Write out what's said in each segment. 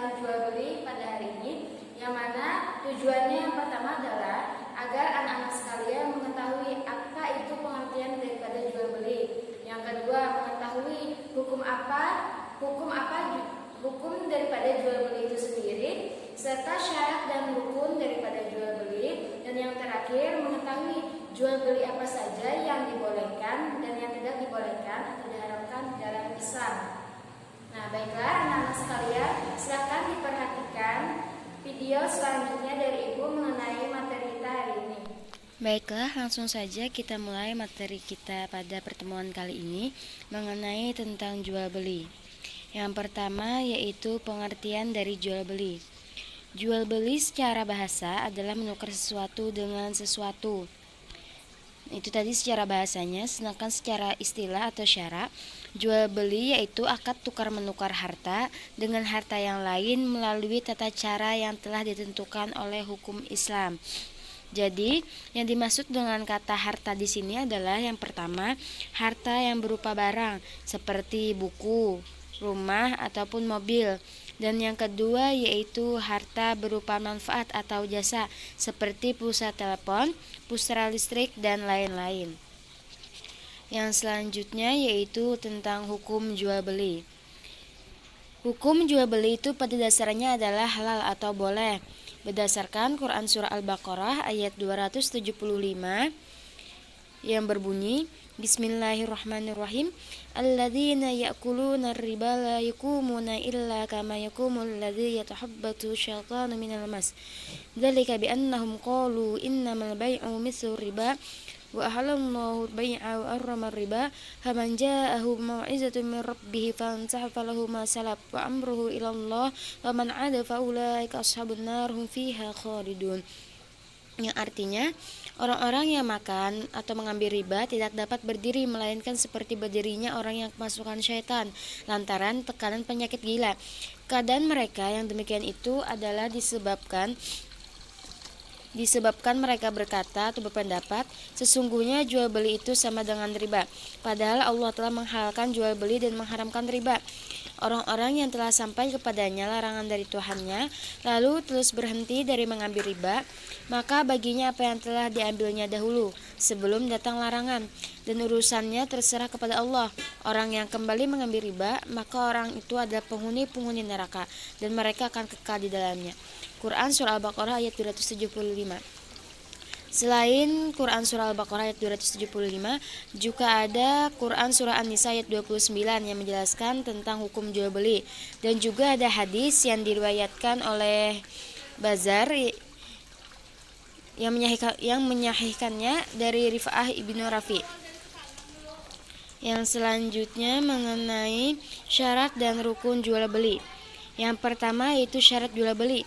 tentang jual beli pada hari ini, yang mana tujuannya yang pertama adalah agar anak-anak sekalian mengetahui apa itu pengertian daripada jual beli. Yang kedua, mengetahui hukum daripada jual beli itu sendiri, serta syarat dan rukun daripada jual beli. Dan yang terakhir, mengetahui jual beli apa saja yang dibolehkan dan yang tidak dibolehkan atau diharamkan dalam Islam. Nah, baiklah anak-anak sekalian, silakan diperhatikan video selanjutnya dari Ibu mengenai materi kita hari ini. Baiklah, langsung saja kita mulai materi kita pada pertemuan kali ini mengenai tentang jual beli. Yang pertama yaitu pengertian dari jual beli. Jual beli secara bahasa adalah menukar sesuatu dengan sesuatu. Itu tadi secara bahasanya, sedangkan secara istilah atau syara, jual beli yaitu akad tukar menukar harta dengan harta yang lain melalui tata cara yang telah ditentukan oleh hukum Islam. Jadi, yang dimaksud dengan kata harta di sini adalah yang pertama, harta yang berupa barang seperti buku, rumah ataupun mobil. Dan yang kedua yaitu harta berupa manfaat atau jasa seperti pulsa telepon, pulsa listrik, dan lain-lain. Yang selanjutnya yaitu tentang hukum jual beli. Hukum jual beli itu pada dasarnya adalah halal atau boleh. Berdasarkan Quran Surah Al-Baqarah ayat 275 yang berbunyi, Bismillahirrahmanirrahim. Alladzina ya'kuluna ar-riba la yakumuna illa kama yakumul ladzi yatahabbathu syaitanu minal mas. Dzalika bi annahum qalu innamal bai'u mithlu riba wa ahallallahu al-bai'a wa harrama ar-riba. Faman ja'ahu mau'izatun min rabbih fantaha falahu ma salaf wa amruhu ila Allah wa man 'ada fa ulaika ashabun nar hum fiha khalidun. Yang artinya, orang-orang yang makan atau mengambil riba tidak dapat berdiri melainkan seperti berdirinya orang yang kemasukan syaitan lantaran tekanan penyakit gila. Keadaan mereka yang demikian itu adalah disebabkan mereka berkata atau berpendapat sesungguhnya jual beli itu sama dengan riba, padahal Allah telah menghalalkan jual beli dan mengharamkan riba. Orang-orang yang telah sampai kepadanya larangan dari Tuhannya lalu terus berhenti dari mengambil riba, maka baginya apa yang telah diambilnya dahulu sebelum datang larangan, dan urusannya terserah kepada Allah. Orang yang kembali mengambil riba, maka orang itu adalah penghuni neraka dan mereka akan kekal di dalamnya. Quran Surah Al-Baqarah ayat 275. Selain Quran Surah Al-Baqarah ayat 275, juga ada Quran Surah An-Nisa ayat 29 yang menjelaskan tentang hukum jual beli. Dan juga ada hadis yang diriwayatkan oleh Bazar yang menyahihkannya dari Rifa'ah ibnu Rafi. Yang selanjutnya mengenai syarat dan rukun jual beli. Yang pertama yaitu syarat jual beli.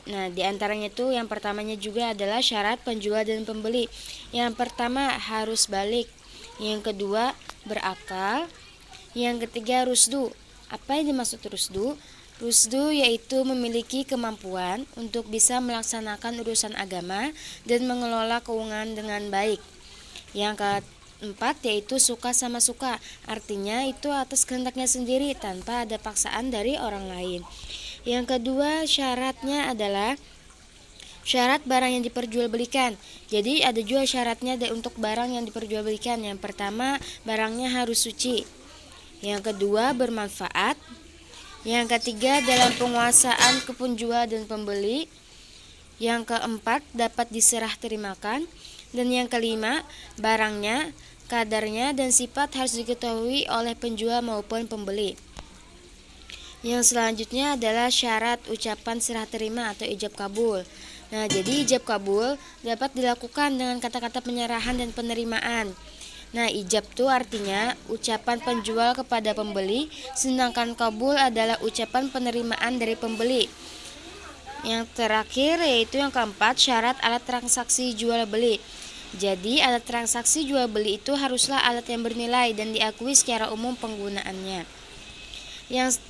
Nah, di antaranya itu yang pertamanya juga adalah syarat penjual dan pembeli. Yang pertama harus balik, yang kedua berakal, yang ketiga rusdu. Apa yang dimaksud rusdu? Rusdu yaitu memiliki kemampuan untuk bisa melaksanakan urusan agama dan mengelola keuangan dengan baik. Yang keempat yaitu suka sama suka, artinya itu atas kehendaknya sendiri tanpa ada paksaan dari orang lain. Yang kedua syaratnya adalah syarat barang yang diperjualbelikan. Jadi ada juga syaratnya untuk barang yang diperjualbelikan. Yang pertama, barangnya harus suci. Yang kedua, bermanfaat. Yang ketiga, dalam penguasaan penjual dan pembeli. Yang keempat, dapat diserah terimakan. Dan yang kelima, barangnya, kadarnya dan sifat harus diketahui oleh penjual maupun pembeli. Yang selanjutnya adalah syarat ucapan serah terima atau ijab kabul. Nah, jadi ijab kabul dapat dilakukan dengan kata-kata penyerahan dan penerimaan. Nah, ijab itu artinya ucapan penjual kepada pembeli, sedangkan kabul adalah ucapan penerimaan dari pembeli. Yang terakhir yaitu yang keempat, syarat alat transaksi jual beli. Jadi, alat transaksi jual beli itu haruslah alat yang bernilai dan diakui secara umum penggunaannya. Yang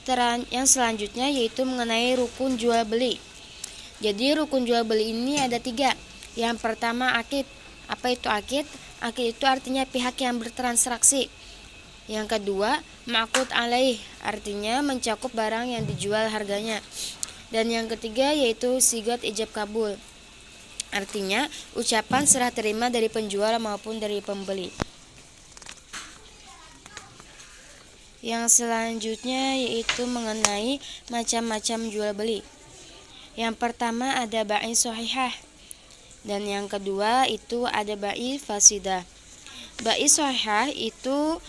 selanjutnya yaitu mengenai rukun jual beli. Jadi rukun jual beli ini ada 3. Yang pertama akid. Apa itu akid? Akid itu artinya pihak yang bertransaksi. Yang kedua, ma'qud alaih, artinya mencakup barang yang dijual harganya. Dan yang ketiga yaitu sigat ijab kabul, artinya ucapan serah terima dari penjual maupun dari pembeli. Yang selanjutnya yaitu mengenai macam-macam jual beli. Yang pertama ada bai sahihah, dan yang kedua itu ada bai fasidah. Bai sahihah itu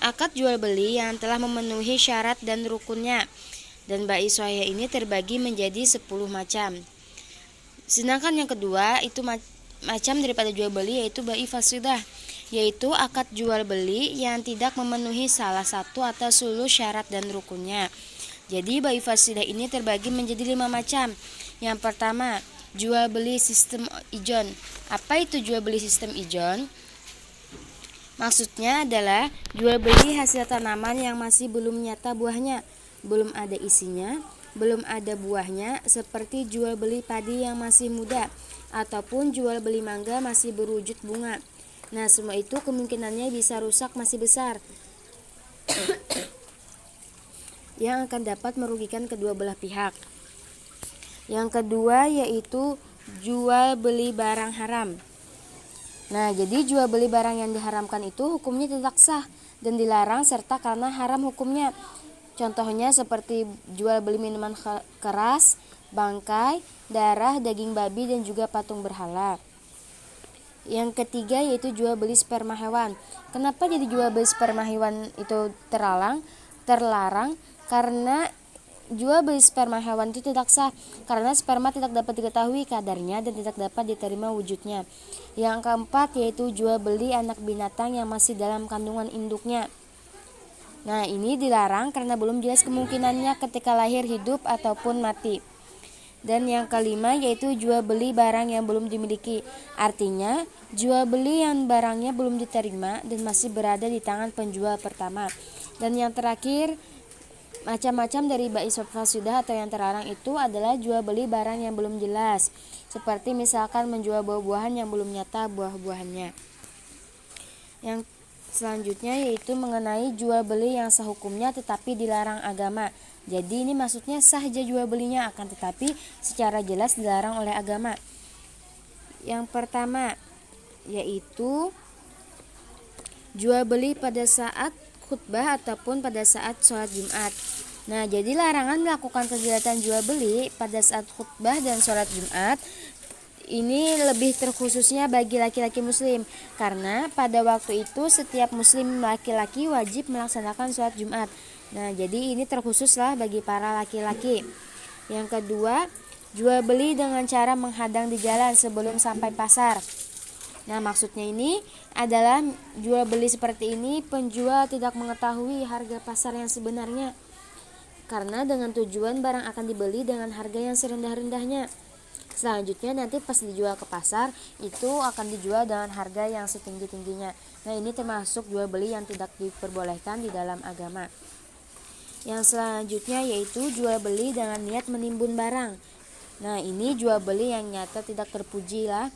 akad jual beli yang telah memenuhi syarat dan rukunnya, dan bai sahihah ini terbagi menjadi 10 macam. Sedangkan yang kedua itu macam daripada jual beli yaitu bai fasidah, yaitu akad jual beli yang tidak memenuhi salah satu atau seluruh syarat dan rukunnya. Jadi bai fasidah ini terbagi menjadi 5 macam. Yang pertama, jual beli sistem ijon. Apa itu jual beli sistem ijon? Maksudnya adalah jual beli hasil tanaman yang masih belum nyata buahnya, belum ada isinya, belum ada buahnya, seperti jual beli padi yang masih muda, ataupun jual beli mangga masih berwujud bunga. Nah, semua itu kemungkinannya bisa rusak masih besar, yang akan dapat merugikan kedua belah pihak. Yang kedua yaitu jual beli barang haram. Nah, jadi jual beli barang yang diharamkan itu hukumnya tidak sah dan dilarang serta karena haram hukumnya. Contohnya seperti jual beli minuman keras, bangkai, darah, daging babi, dan juga patung berhala. Yang ketiga yaitu jual beli sperma hewan. Kenapa jadi jual beli sperma hewan itu terlarang? Karena jual beli sperma hewan itu tidak sah, karena sperma tidak dapat diketahui kadarnya dan tidak dapat diterima wujudnya. Yang keempat yaitu jual beli anak binatang yang masih dalam kandungan induknya. Nah, ini dilarang karena belum jelas kemungkinannya ketika lahir hidup ataupun mati. Dan yang kelima yaitu jual beli barang yang belum dimiliki. Artinya, jual beli yang barangnya belum diterima dan masih berada di tangan penjual pertama. Dan yang terakhir, macam-macam dari bai fasidah atau yang terlarang itu adalah jual beli barang yang belum jelas, seperti misalkan menjual buah-buahan yang belum nyata buah-buahannya. Yang selanjutnya yaitu mengenai jual beli yang sah hukumnya tetapi dilarang agama. Jadi ini maksudnya sah saja jual belinya, akan tetapi secara jelas dilarang oleh agama. Yang pertama yaitu jual beli pada saat khutbah ataupun pada saat sholat Jumat. Nah, jadi larangan melakukan kegiatan jual beli pada saat khutbah dan sholat Jumat ini lebih terkhususnya bagi laki-laki muslim, karena pada waktu itu setiap muslim laki-laki wajib melaksanakan sholat Jumat. Nah, jadi ini terkhususlah bagi para laki-laki. Yang kedua, jual beli dengan cara menghadang di jalan sebelum sampai pasar. Nah, maksudnya ini adalah jual beli seperti ini penjual tidak mengetahui harga pasar yang sebenarnya, karena dengan tujuan barang akan dibeli dengan harga yang serendah-rendahnya. Selanjutnya nanti pas dijual ke pasar itu akan dijual dengan harga yang setinggi-tingginya. Nah, ini termasuk jual beli yang tidak diperbolehkan di dalam agama. Yang selanjutnya yaitu jual beli dengan niat menimbun barang. Nah, ini jual beli yang nyata tidak terpuji lah.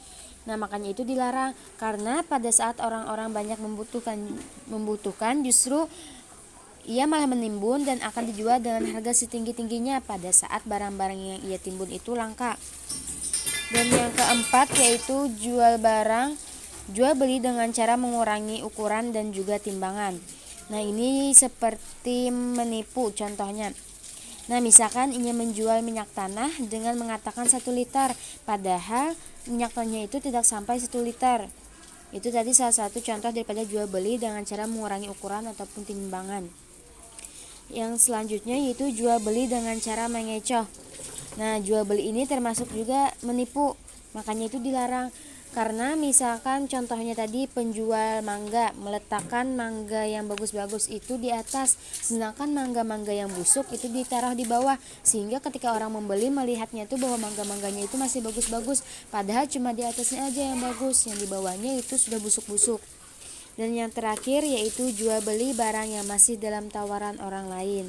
Nah, makanya itu dilarang, karena pada saat orang-orang banyak membutuhkan justru ia malah menimbun dan akan dijual dengan harga setinggi-tingginya pada saat barang-barang yang ia timbun itu langka. Dan yang keempat yaitu jual beli dengan cara mengurangi ukuran dan juga timbangan. Nah, ini seperti menipu contohnya. Nah, misalkan ingin menjual minyak tanah dengan mengatakan 1 liter, padahal minyak tanahnya itu tidak sampai 1 liter. Itu tadi salah satu contoh daripada jual beli dengan cara mengurangi ukuran ataupun timbangan. Yang selanjutnya yaitu jual beli dengan cara mengecoh. Nah, jual beli ini termasuk juga menipu, makanya itu dilarang. Karena misalkan contohnya tadi penjual mangga meletakkan mangga yang bagus-bagus itu di atas, sedangkan mangga-mangga yang busuk itu ditaruh di bawah, sehingga ketika orang membeli melihatnya itu bahwa mangga-mangganya itu masih bagus-bagus, padahal cuma di atasnya aja yang bagus, yang di bawahnya itu sudah busuk-busuk. Dan yang terakhir yaitu jual beli barang yang masih dalam tawaran orang lain.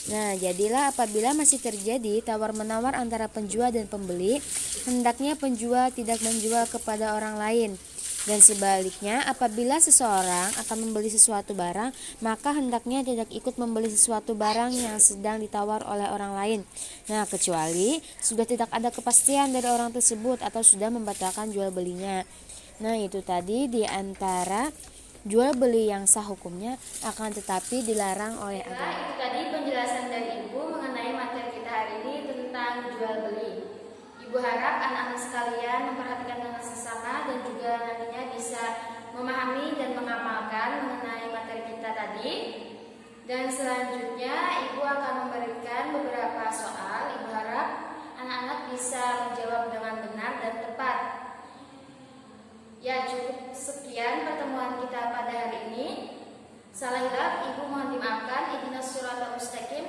Nah, jadilah apabila masih terjadi tawar-menawar antara penjual dan pembeli, hendaknya penjual tidak menjual kepada orang lain. Dan sebaliknya, apabila seseorang akan membeli sesuatu barang, maka hendaknya tidak ikut membeli sesuatu barang yang sedang ditawar oleh orang lain. Nah, kecuali sudah tidak ada kepastian dari orang tersebut atau sudah membatalkan jual belinya. Nah, itu tadi di antara jual beli yang sah hukumnya akan tetapi dilarang oleh Nah, agama. itu tadi penjelasan dari Ibu mengenai materi kita hari ini tentang jual beli. Ibu harap anak-anak sekalian memperhatikan dengan sesama dan juga nantinya bisa memahami dan mengamalkan mengenai materi kita tadi. Dan selanjutnya Ibu akan memberikan beberapa soal. Ibu harap anak-anak bisa menjawab dengan benar dan tepat. Ya, cukup sekian pertemuan kita pada hari ini. Salah hilaf Ibu mohon dimaafkan. Ihdinas siratal mustaqim.